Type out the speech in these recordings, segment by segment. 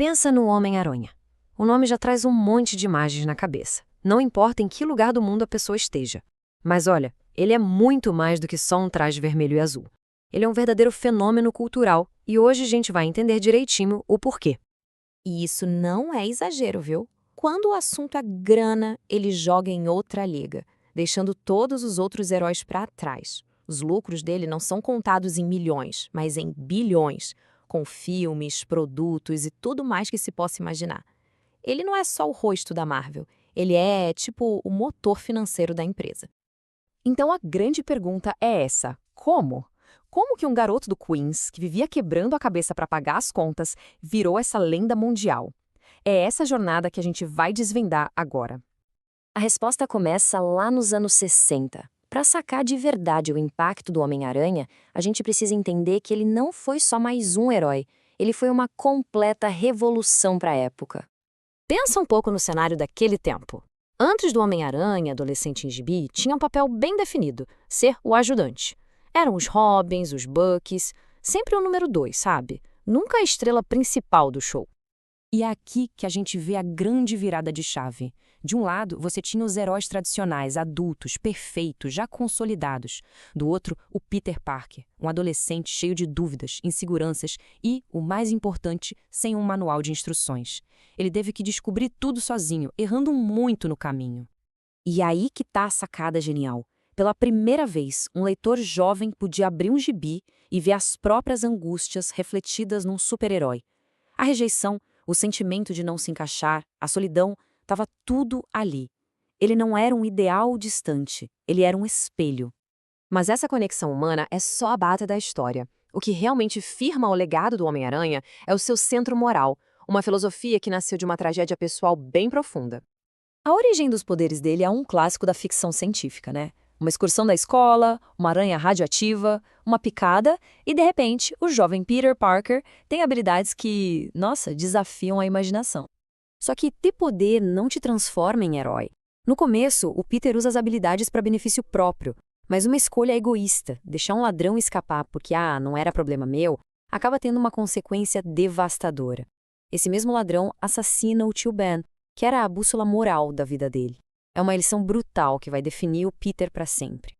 Pensa no Homem-Aranha. O nome já traz um monte de imagens na cabeça. Não importa em que lugar do mundo a pessoa esteja. Mas olha, ele é muito mais do que só um traje vermelho e azul. Ele é um verdadeiro fenômeno cultural e hoje a gente vai entender direitinho o porquê. E isso não é exagero, viu? Quando o assunto é grana, ele joga em outra liga, deixando todos os outros heróis para trás. Os lucros dele não são contados em milhões, mas em bilhões, com filmes, produtos e tudo mais que se possa imaginar. Ele não é só o rosto da Marvel, ele é, tipo, o motor financeiro da empresa. Então a grande pergunta é essa: como? Como que um garoto do Queens, que vivia quebrando a cabeça para pagar as contas, virou essa lenda mundial? É essa jornada que a gente vai desvendar agora. A resposta começa lá nos anos 60. Para sacar de verdade o impacto do Homem-Aranha, a gente precisa entender que ele não foi só mais um herói, ele foi uma completa revolução para a época. Pensa um pouco no cenário daquele tempo. Antes do Homem-Aranha, adolescente em gibi, tinha um papel bem definido, ser o ajudante. Eram os Robins, os Bucks, sempre o número 2, sabe? Nunca a estrela principal do show. E é aqui que a gente vê a grande virada de chave. De um lado, você tinha os heróis tradicionais, adultos, perfeitos, já consolidados. Do outro, o Peter Parker, um adolescente cheio de dúvidas, inseguranças e, o mais importante, sem um manual de instruções. Ele teve que descobrir tudo sozinho, errando muito no caminho. E aí que tá a sacada genial. Pela primeira vez, um leitor jovem podia abrir um gibi e ver as próprias angústias refletidas num super-herói. A rejeição, o sentimento de não se encaixar, a solidão, estava tudo ali. Ele não era um ideal distante, ele era um espelho. Mas essa conexão humana é só a base da história. O que realmente firma o legado do Homem-Aranha é o seu centro moral, uma filosofia que nasceu de uma tragédia pessoal bem profunda. A origem dos poderes dele é um clássico da ficção científica, né? Uma excursão da escola, uma aranha radioativa, uma picada e, de repente, o jovem Peter Parker tem habilidades que, nossa, desafiam a imaginação. Só que ter poder não te transforma em herói. No começo, o Peter usa as habilidades para benefício próprio, mas uma escolha egoísta, deixar um ladrão escapar porque, não era problema meu, acaba tendo uma consequência devastadora. Esse mesmo ladrão assassina o tio Ben, que era a bússola moral da vida dele. É uma lição brutal que vai definir o Peter para sempre.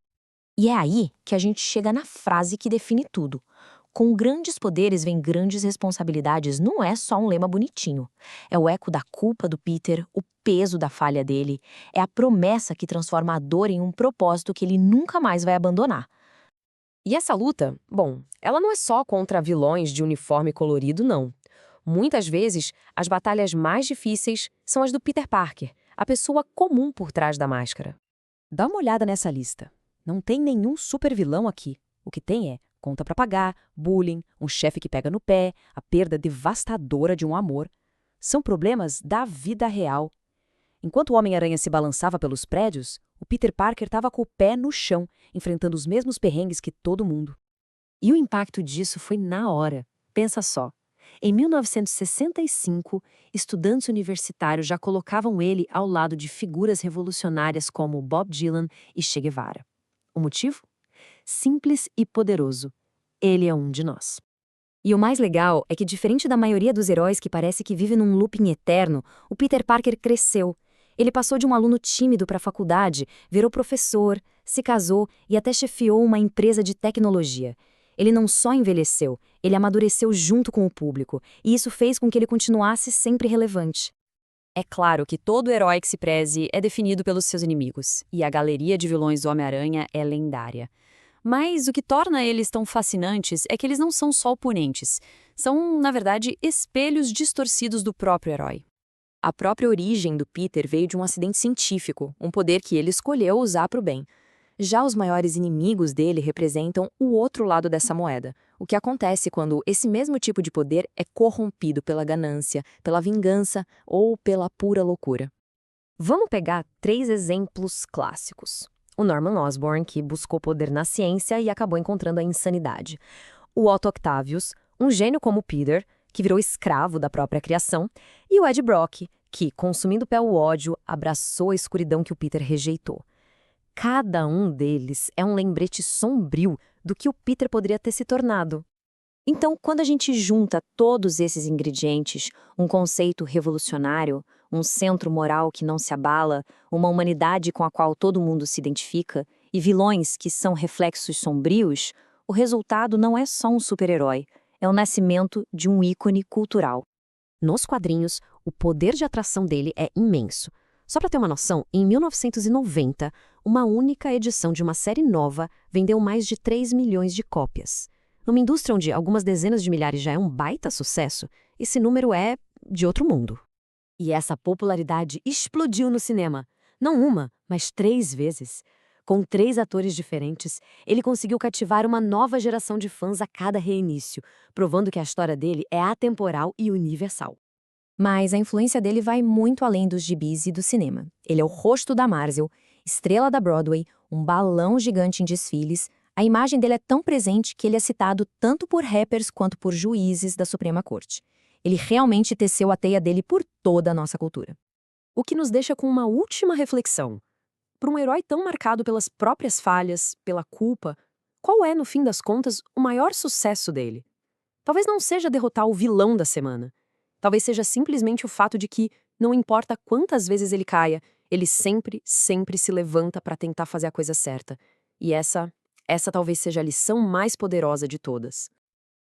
E é aí que a gente chega na frase que define tudo. Com grandes poderes vem grandes responsabilidades não é só um lema bonitinho. É o eco da culpa do Peter, o peso da falha dele. É a promessa que transforma a dor em um propósito que ele nunca mais vai abandonar. E essa luta, bom, ela não é só contra vilões de uniforme colorido, não. Muitas vezes, as batalhas mais difíceis são as do Peter Parker, a pessoa comum por trás da máscara. Dá uma olhada nessa lista. Não tem nenhum supervilão aqui. O que tem é conta pra pagar, bullying, um chefe que pega no pé, a perda devastadora de um amor. São problemas da vida real. Enquanto o Homem-Aranha se balançava pelos prédios, o Peter Parker estava com o pé no chão, enfrentando os mesmos perrengues que todo mundo. E o impacto disso foi na hora. Pensa só. Em 1965, estudantes universitários já colocavam ele ao lado de figuras revolucionárias como Bob Dylan e Che Guevara. O motivo? Simples e poderoso. Ele é um de nós. E o mais legal é que, diferente da maioria dos heróis que parece que vive num looping eterno, o Peter Parker cresceu. Ele passou de um aluno tímido para a faculdade, virou professor, se casou e até chefiou uma empresa de tecnologia. Ele não só envelheceu, ele amadureceu junto com o público, e isso fez com que ele continuasse sempre relevante. É claro que todo herói que se preze é definido pelos seus inimigos, e a galeria de vilões do Homem-Aranha é lendária. Mas o que torna eles tão fascinantes é que eles não são só oponentes. São, na verdade, espelhos distorcidos do próprio herói. A própria origem do Peter veio de um acidente científico, um poder que ele escolheu usar para o bem. Já os maiores inimigos dele representam o outro lado dessa moeda, o que acontece quando esse mesmo tipo de poder é corrompido pela ganância, pela vingança ou pela pura loucura. Vamos pegar 3 exemplos clássicos. O Norman Osborn, que buscou poder na ciência e acabou encontrando a insanidade. O Otto Octavius, um gênio como Peter, que virou escravo da própria criação. E o Ed Brock, que, consumindo pelo ódio, abraçou a escuridão que o Peter rejeitou. Cada um deles é um lembrete sombrio do que o Peter poderia ter se tornado. Então, quando a gente junta todos esses ingredientes, um conceito revolucionário, um centro moral que não se abala, uma humanidade com a qual todo mundo se identifica, e vilões que são reflexos sombrios, o resultado não é só um super-herói, é o nascimento de um ícone cultural. Nos quadrinhos, o poder de atração dele é imenso. Só para ter uma noção, em 1990, uma única edição de uma série nova vendeu mais de 3 milhões de cópias. Numa indústria onde algumas dezenas de milhares já é um baita sucesso, esse número é de outro mundo. E essa popularidade explodiu no cinema. Não uma, mas 3 vezes. Com 3 atores diferentes, ele conseguiu cativar uma nova geração de fãs a cada reinício, provando que a história dele é atemporal e universal. Mas a influência dele vai muito além dos gibis e do cinema. Ele é o rosto da Marvel, estrela da Broadway, um balão gigante em desfiles. A imagem dele é tão presente que ele é citado tanto por rappers quanto por juízes da Suprema Corte. Ele realmente teceu a teia dele por toda a nossa cultura. O que nos deixa com uma última reflexão. Para um herói tão marcado pelas próprias falhas, pela culpa, qual é, no fim das contas, o maior sucesso dele? Talvez não seja derrotar o vilão da semana. Talvez seja simplesmente o fato de que, não importa quantas vezes ele caia, ele sempre, sempre se levanta para tentar fazer a coisa certa. E essa talvez seja a lição mais poderosa de todas.